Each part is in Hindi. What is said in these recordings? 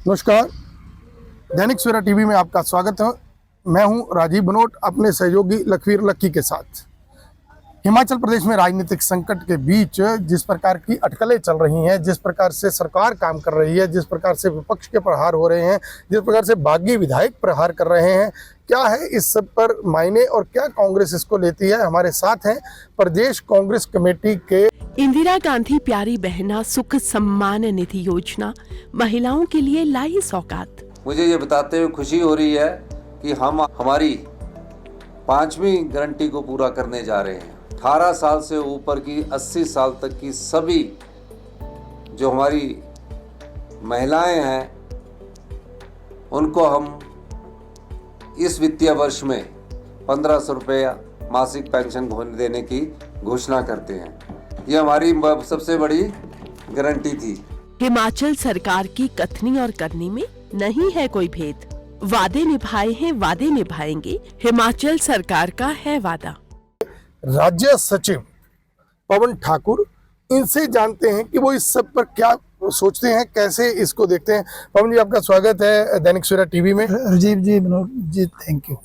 नमस्कार। दैनिक सवेरा टीवी में आपका स्वागत है। मैं हूं राजीव बनोट अपने सहयोगी लखवीर लक्की के साथ। हिमाचल प्रदेश में राजनीतिक संकट के बीच जिस प्रकार की अटकलें चल रही हैं, जिस प्रकार से सरकार काम कर रही है, जिस प्रकार से विपक्ष के प्रहार हो रहे हैं, जिस प्रकार से बागी विधायक प्रहार कर रहे हैं, क्या है इस सब पर मायने और क्या कांग्रेस इसको लेती है। हमारे साथ हैं प्रदेश कांग्रेस कमेटी के इंदिरा गांधी प्यारी बहना सुख सम्मान निधि योजना महिलाओं के लिए लाई सौगात। मुझे ये बताते हुए खुशी हो रही है कि हम हमारी 5वीं गारंटी को पूरा करने जा रहे हैं। 18 साल से ऊपर की 80 साल तक की सभी जो हमारी महिलाएं हैं उनको हम इस वित्तीय वर्ष में 1500 रुपये मासिक पेंशन देने की घोषणा करते हैं। ये हमारी सबसे बड़ी गारंटी थी। हिमाचल सरकार की कथनी और करनी में नहीं है कोई भेद। वादे निभाए हैं, वादे निभाएंगे। हिमाचल सरकार का है वादा। राज्य सचिव पवन ठाकुर, इनसे जानते हैं कि वो इस सब पर क्या सोचते हैं, कैसे इसको देखते हैं। पवन जी, आपका स्वागत है दैनिक सवेरा टीवी में। राजीव जी, मनोज जी, थैंक यू।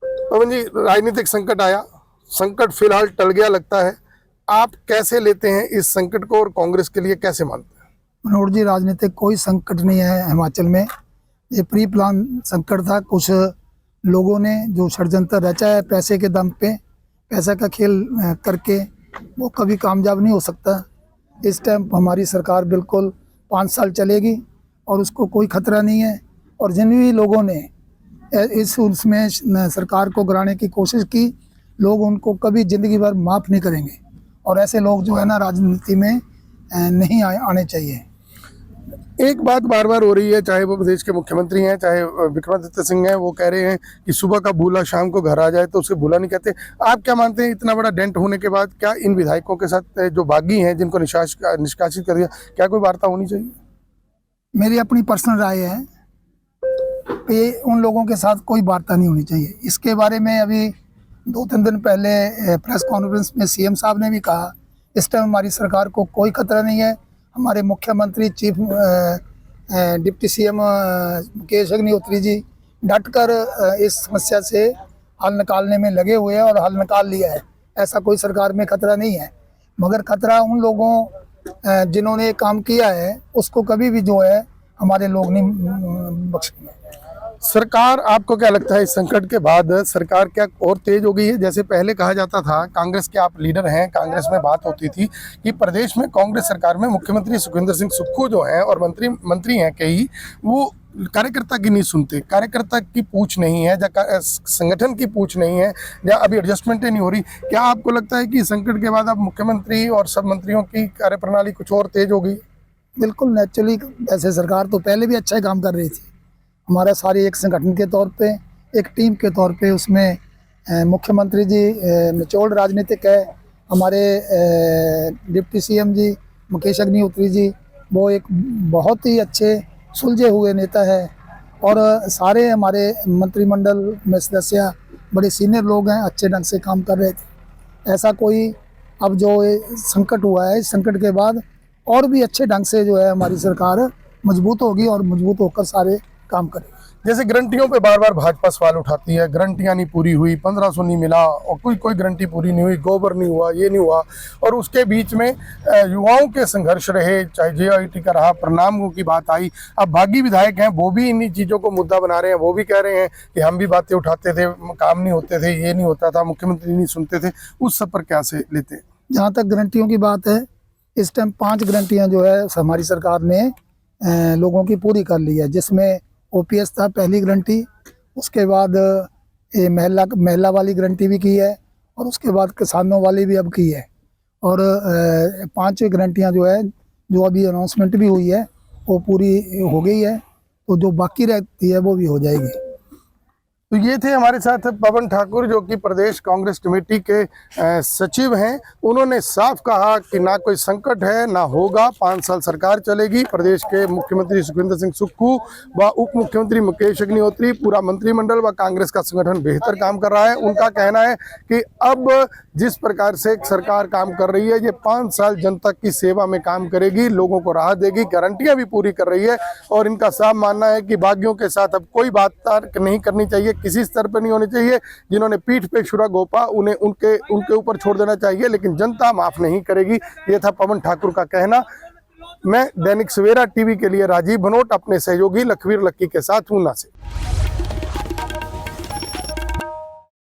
पवन जी, राजनीतिक संकट आया, संकट फिलहाल टल गया लगता है, आप कैसे लेते हैं इस संकट को और कांग्रेस के लिए कैसे मानते हैं? मनोज जी, राजनीतिक कोई संकट नहीं है हिमाचल में। ये प्री प्लान संकट था। कुछ लोगों ने जो षड्यंत्र रचा है पैसे के दम पे, पैसा का खेल करके, वो कभी कामयाब नहीं हो सकता। इस टाइम हमारी सरकार बिल्कुल 5 साल चलेगी और उसको कोई खतरा नहीं है। और जिन भी लोगों ने उसमें सरकार को गिराने की कोशिश की, लोग उनको कभी ज़िंदगी भर माफ़ नहीं करेंगे। और ऐसे लोग जो है ना, राजनीति में नहीं आने चाहिए। एक बात बार बार हो रही है, चाहे वो प्रदेश के मुख्यमंत्री हैं, चाहे विक्रमादित्य सिंह हैं, वो कह रहे हैं कि सुबह का भूला शाम को घर आ जाए, तो उसे भूला नहीं कहते। आप क्या मानते हैं, इतना बड़ा डेंट होने के बाद क्या इन विधायकों के साथ जो बागी हैं, जिनको निष्कासित कर दिया, क्या कोई वार्ता होनी चाहिए? मेरी अपनी पर्सनल राय है कि उन लोगों के साथ कोई वार्ता नहीं होनी चाहिए। इसके बारे में अभी 2-3 दिन पहले प्रेस कॉन्फ्रेंस में सीएम साहब ने भी कहा, इस टाइम हमारी सरकार को कोई खतरा नहीं है। हमारे मुख्यमंत्री chief deputy CM Mukesh Agnihotri ji डटकर इस समस्या से हल निकालने में लगे हुए हैं और हल निकाल लिया है। ऐसा कोई सरकार में खतरा नहीं है, मगर खतरा उन लोगों जिन्होंने काम किया है उसको कभी भी जो है हमारे लोग नहीं बख्शेंगे। सरकार, आपको क्या लगता है इस संकट के बाद सरकार क्या और तेज हो गई है? जैसे पहले कहा जाता था, कांग्रेस के आप लीडर हैं, कांग्रेस में बात होती थी कि प्रदेश में कांग्रेस सरकार में मुख्यमंत्री सुखविंदर सिंह सुक्खू जो हैं और मंत्री हैं कई, वो कार्यकर्ता की नहीं सुनते, कार्यकर्ता की पूछ नहीं है, या संगठन की पूछ नहीं है, या अभी एडजस्टमेंट नहीं हो रही। क्या आपको लगता है कि संकट के बाद अब मुख्यमंत्री और सब मंत्रियों की कार्यप्रणाली कुछ और तेज हो गई? बिल्कुल नेचुरली। वैसे सरकार तो पहले भी अच्छा ही काम कर रही थी। हमारा सारी एक संगठन के तौर पे, एक टीम के तौर पे, उसमें मुख्यमंत्री जी निचोड़ राजनीतिक है, हमारे डिप्टी सीएम जी मुकेश अग्निहोत्री जी वो एक बहुत ही अच्छे सुलझे हुए नेता है, और सारे हमारे मंत्रिमंडल में सदस्य बड़े सीनियर लोग हैं, अच्छे ढंग से काम कर रहे थे। ऐसा कोई अब जो संकट हुआ है, इस संकट के बाद और भी अच्छे ढंग से जो है हमारी सरकार मजबूत होगी और मजबूत होकर सारे काम करें। जैसे गारंटियों पे बार बार भाजपा सवाल उठाती है, गारंटियां नहीं पूरी हुई, 1500 नहीं मिला, और कोई गारंटी पूरी नहीं हुई, गोबर नहीं हुआ, ये नहीं हुआ, और उसके बीच में युवाओं के संघर्ष रहे, चाहे जेआईटी का रहा, परिणामों की बात आई। अब बागी विधायक हैं, वो भी इन्हीं चीज़ों को मुद्दा बना रहे हैं, वो भी कह रहे हैं कि हम भी बातें उठाते थे, काम नहीं होते थे, ये नहीं होता था, मुख्यमंत्री नहीं सुनते थे। उस सब पर क्या से लेते हैं? जहाँ तक गारंटियों की बात है, इस टाइम 5 गारंटियाँ जो है हमारी सरकार ने लोगों की पूरी कर ली है, जिसमें ओपीएस था पहली गारंटी, उसके बाद ये महिला वाली गारंटी भी की है, और उसके बाद किसानों वाली भी अब की है। और 5 गारंटियां जो है, जो अभी अनाउंसमेंट भी हुई है, वो पूरी हो गई है। तो जो बाकी रहती है वो भी हो जाएगी। तो ये थे हमारे साथ पवन ठाकुर, जो कि प्रदेश कांग्रेस कमेटी के सचिव हैं। उन्होंने साफ कहा कि ना कोई संकट है, ना होगा, 5 साल सरकार चलेगी। प्रदेश के मुख्यमंत्री सुखविंदर सिंह सुक्खू व उप मुख्यमंत्री मुकेश अग्निहोत्री, पूरा मंत्रिमंडल व कांग्रेस का संगठन बेहतर काम कर रहा है। उनका कहना है कि अब जिस प्रकार से सरकार काम कर रही है, ये 5 साल जनता की सेवा में काम करेगी, लोगों को राहत देगी, गारंटियां भी पूरी कर रही है। और इनका साफ मानना है कि बागियों के साथ अब कोई बात नहीं करनी चाहिए, किसी स्तर पर नहीं होनी चाहिए। जिन्होंने पीठ पे छुरा घोंपा उन्हें उनके ऊपर छोड़ देना चाहिए, लेकिन जनता माफ नहीं करेगी। ये था पवन ठाकुर का कहना। मैं दैनिक सवेरा टीवी के लिए राजीव भनोट अपने सहयोगी लखवीर लक्की के साथ ऊना से।